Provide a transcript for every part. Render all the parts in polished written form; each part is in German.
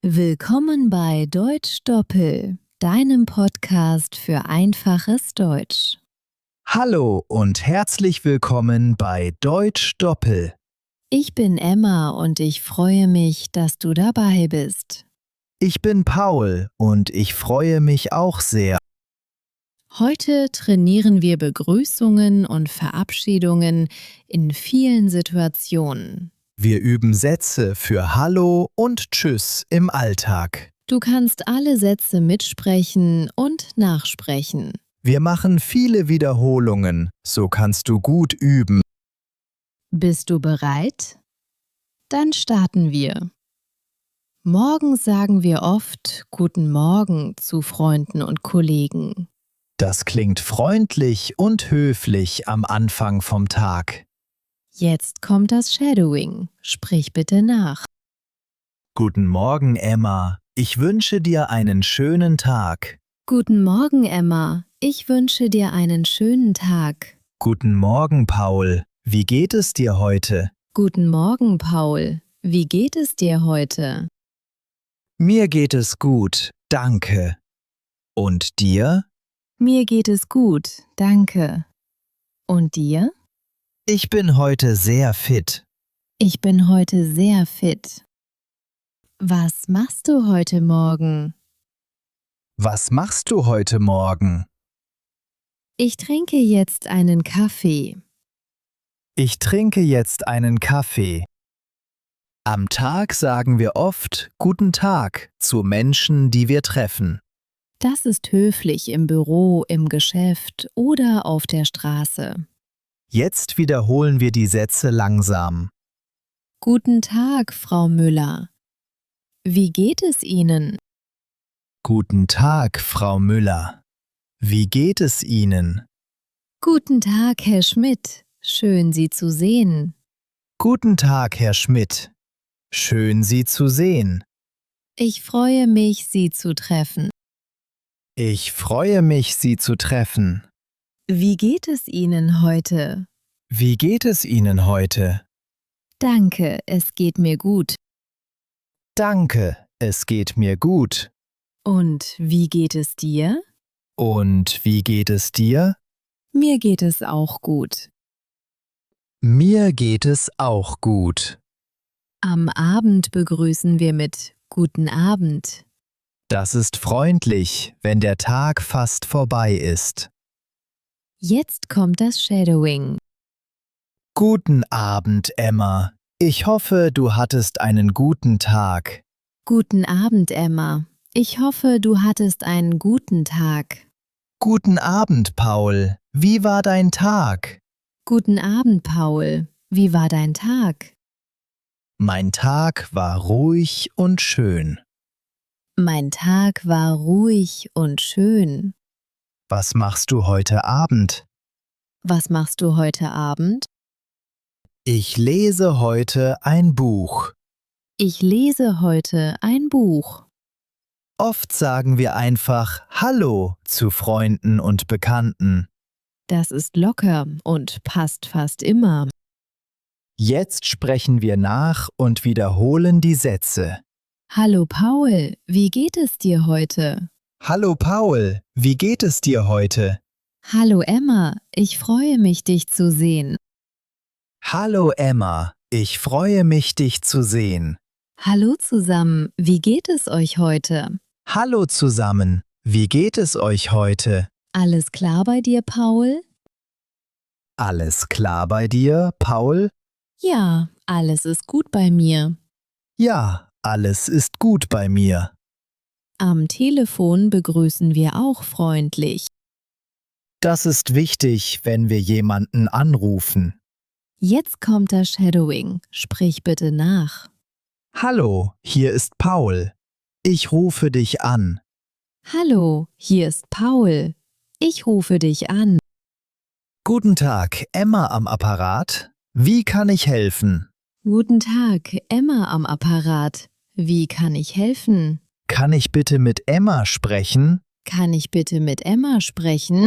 Willkommen bei Deutsch Doppel, deinem Podcast für einfaches Deutsch. Hallo und herzlich willkommen bei Deutsch Doppel. Ich bin Emma und ich freue mich, dass du dabei bist. Ich bin Paul und ich freue mich auch sehr. Heute trainieren wir Begrüßungen und Verabschiedungen in vielen Situationen. Wir üben Sätze für Hallo und Tschüss im Alltag. Du kannst alle Sätze mitsprechen und nachsprechen. Wir machen viele Wiederholungen, so kannst du gut üben. Bist du bereit? Dann starten wir. Morgens sagen wir oft Guten Morgen zu Freunden und Kollegen. Das klingt freundlich und höflich am Anfang vom Tag. Jetzt kommt das Shadowing. Sprich bitte nach. Guten Morgen, Emma. Ich wünsche dir einen schönen Tag. Guten Morgen, Emma. Ich wünsche dir einen schönen Tag. Guten Morgen, Paul. Wie geht es dir heute? Guten Morgen, Paul. Wie geht es dir heute? Mir geht es gut, danke. Und dir? Mir geht es gut, danke. Und dir? Ich bin heute sehr fit. Ich bin heute sehr fit. Was machst du heute Morgen? Was machst du heute Morgen? Ich trinke jetzt einen Kaffee. Ich trinke jetzt einen Kaffee. Am Tag sagen wir oft Guten Tag zu Menschen, die wir treffen. Das ist höflich im Büro, im Geschäft oder auf der Straße. Jetzt wiederholen wir die Sätze langsam. Guten Tag, Frau Müller. Wie geht es Ihnen? Guten Tag, Frau Müller. Wie geht es Ihnen? Guten Tag, Herr Schmidt. Schön, Sie zu sehen. Guten Tag, Herr Schmidt. Schön, Sie zu sehen. Ich freue mich, Sie zu treffen. Ich freue mich, Sie zu treffen. Wie geht es Ihnen heute? Wie geht es Ihnen heute? Danke, es geht mir gut. Danke, es geht mir gut. Und wie geht es dir? Und wie geht es dir? Mir geht es auch gut. Mir geht es auch gut. Am Abend begrüßen wir mit Guten Abend. Das ist freundlich, wenn der Tag fast vorbei ist. Jetzt kommt das Shadowing. Guten Abend, Emma. Ich hoffe, du hattest einen guten Tag. Guten Abend, Emma. Ich hoffe, du hattest einen guten Tag. Guten Abend, Paul. Wie war dein Tag? Guten Abend, Paul. Wie war dein Tag? Mein Tag war ruhig und schön. Mein Tag war ruhig und schön. Was machst du heute Abend? Was machst du heute Abend? Ich lese heute ein Buch. Ich lese heute ein Buch. Oft sagen wir einfach Hallo zu Freunden und Bekannten. Das ist locker und passt fast immer. Jetzt sprechen wir nach und wiederholen die Sätze. Hallo Paul, wie geht es dir heute? Hallo Paul, wie geht es dir heute? Hallo Emma, ich freue mich, dich zu sehen. Hallo Emma, ich freue mich, dich zu sehen. Hallo zusammen, wie geht es euch heute? Hallo zusammen, wie geht es euch heute? Alles klar bei dir, Paul? Alles klar bei dir, Paul? Ja, alles ist gut bei mir. Ja, alles ist gut bei mir. Am Telefon begrüßen wir auch freundlich. Das ist wichtig, wenn wir jemanden anrufen. Jetzt kommt das Shadowing. Sprich bitte nach. Hallo, hier ist Paul. Ich rufe dich an. Hallo, hier ist Paul. Ich rufe dich an. Guten Tag, Emma am Apparat. Wie kann ich helfen? Guten Tag, Emma am Apparat. Wie kann ich helfen? Kann ich bitte mit Emma sprechen? Kann ich bitte mit Emma sprechen?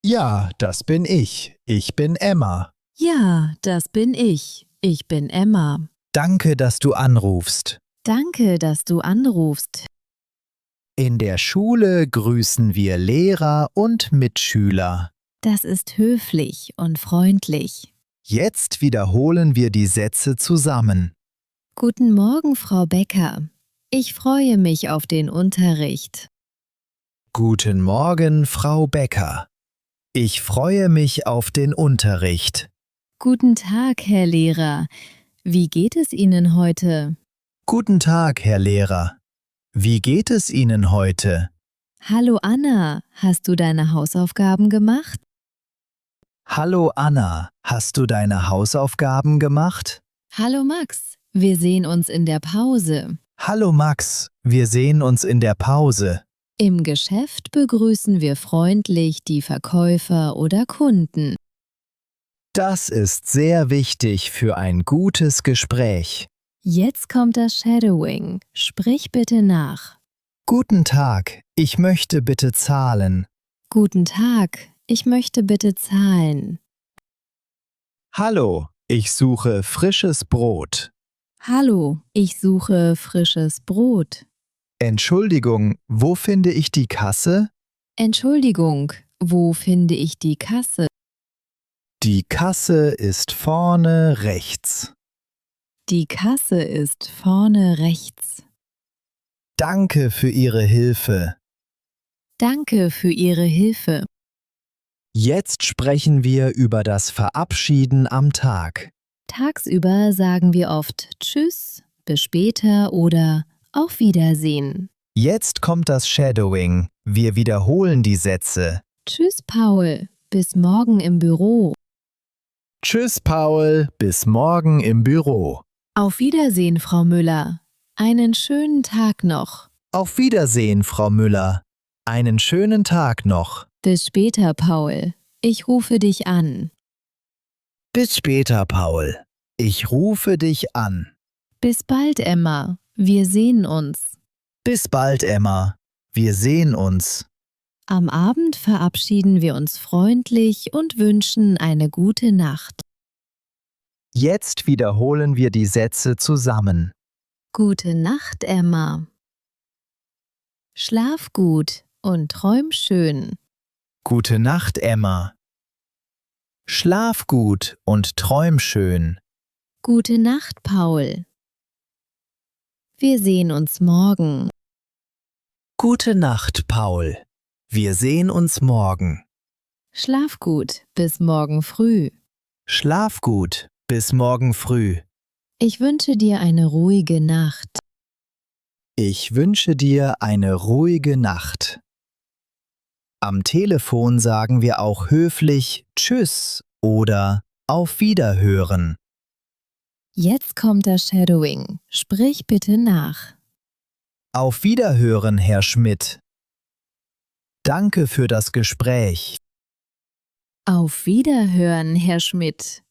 Ja, das bin ich. Ich bin Emma. Ja, das bin ich. Ich bin Emma. Danke, dass du anrufst. Danke, dass du anrufst. In der Schule grüßen wir Lehrer und Mitschüler. Das ist höflich und freundlich. Jetzt wiederholen wir die Sätze zusammen. Guten Morgen, Frau Becker. Ich freue mich auf den Unterricht. Guten Morgen, Frau Becker. Ich freue mich auf den Unterricht. Guten Tag, Herr Lehrer. Wie geht es Ihnen heute? Guten Tag, Herr Lehrer. Wie geht es Ihnen heute? Hallo Anna, hast du deine Hausaufgaben gemacht? Hallo Anna, hast du deine Hausaufgaben gemacht? Hallo Max, wir sehen uns in der Pause. Hallo Max, wir sehen uns in der Pause. Im Geschäft begrüßen wir freundlich die Verkäufer oder Kunden. Das ist sehr wichtig für ein gutes Gespräch. Jetzt kommt das Shadowing. Sprich bitte nach. Guten Tag, ich möchte bitte zahlen. Guten Tag, ich möchte bitte zahlen. Hallo, ich suche frisches Brot. Hallo, ich suche frisches Brot. Entschuldigung, wo finde ich die Kasse? Entschuldigung, wo finde ich die Kasse? Die Kasse ist vorne rechts. Die Kasse ist vorne rechts. Danke für Ihre Hilfe. Danke für Ihre Hilfe. Jetzt sprechen wir über das Verabschieden am Tag. Tagsüber sagen wir oft Tschüss, bis später oder Auf Wiedersehen. Jetzt kommt das Shadowing. Wir wiederholen die Sätze. Tschüss, Paul, bis morgen im Büro. Tschüss, Paul, bis morgen im Büro. Auf Wiedersehen, Frau Müller. Einen schönen Tag noch. Auf Wiedersehen, Frau Müller. Einen schönen Tag noch. Bis später, Paul. Ich rufe dich an. Bis später, Paul. Ich rufe dich an. Bis bald, Emma. Wir sehen uns. Bis bald, Emma. Wir sehen uns. Am Abend verabschieden wir uns freundlich und wünschen eine gute Nacht. Jetzt wiederholen wir die Sätze zusammen. Gute Nacht, Emma. Schlaf gut und träum schön. Gute Nacht, Emma. Schlaf gut und träum schön. Gute Nacht, Paul. Wir sehen uns morgen. Gute Nacht, Paul. Wir sehen uns morgen. Schlaf gut, bis morgen früh. Schlaf gut, bis morgen früh. Ich wünsche dir eine ruhige Nacht. Ich wünsche dir eine ruhige Nacht. Am Telefon sagen wir auch höflich Tschüss oder Auf Wiederhören. Jetzt kommt das Shadowing. Sprich bitte nach. Auf Wiederhören, Herr Schmidt. Danke für das Gespräch. Auf Wiederhören, Herr Schmidt.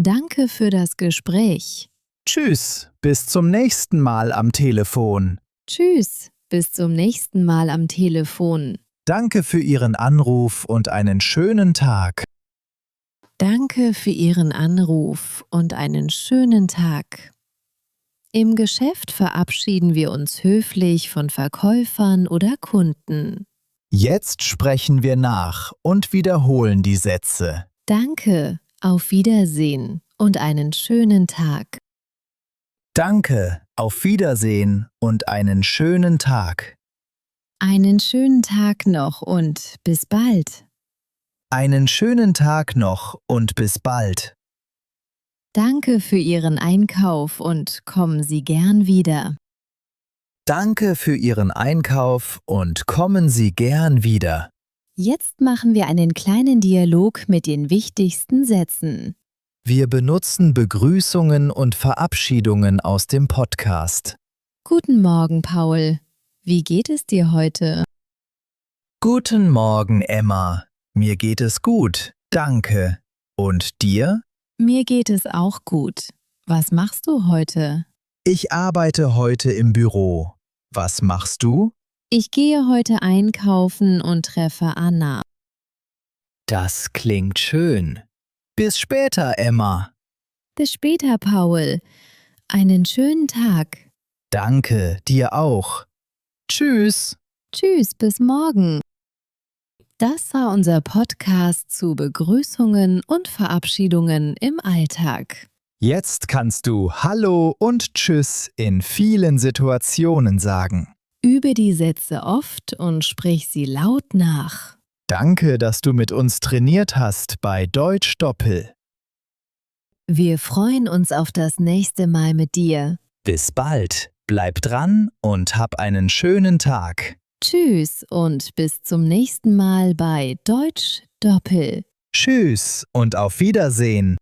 Danke für das Gespräch. Tschüss, bis zum nächsten Mal am Telefon. Tschüss, bis zum nächsten Mal am Telefon. Danke für Ihren Anruf und einen schönen Tag. Danke für Ihren Anruf und einen schönen Tag. Im Geschäft verabschieden wir uns höflich von Verkäufern oder Kunden. Jetzt sprechen wir nach und wiederholen die Sätze. Danke, auf Wiedersehen und einen schönen Tag. Danke, auf Wiedersehen und einen schönen Tag. Einen schönen Tag noch und bis bald. Einen schönen Tag noch und bis bald. Danke für Ihren Einkauf und kommen Sie gern wieder. Danke für Ihren Einkauf und kommen Sie gern wieder. Jetzt machen wir einen kleinen Dialog mit den wichtigsten Sätzen. Wir benutzen Begrüßungen und Verabschiedungen aus dem Podcast. Guten Morgen, Paul. Wie geht es dir heute? Guten Morgen, Emma. Mir geht es gut, danke. Und dir? Mir geht es auch gut. Was machst du heute? Ich arbeite heute im Büro. Was machst du? Ich gehe heute einkaufen und treffe Anna. Das klingt schön. Bis später, Emma. Bis später, Paul. Einen schönen Tag. Danke, dir auch. Tschüss. Tschüss, bis morgen. Das war unser Podcast zu Begrüßungen und Verabschiedungen im Alltag. Jetzt kannst du Hallo und Tschüss in vielen Situationen sagen. Übe die Sätze oft und sprich sie laut nach. Danke, dass du mit uns trainiert hast bei Deutsch Doppel. Wir freuen uns auf das nächste Mal mit dir. Bis bald. Bleib dran und hab einen schönen Tag. Tschüss und bis zum nächsten Mal bei Deutsch Doppel. Tschüss und auf Wiedersehen.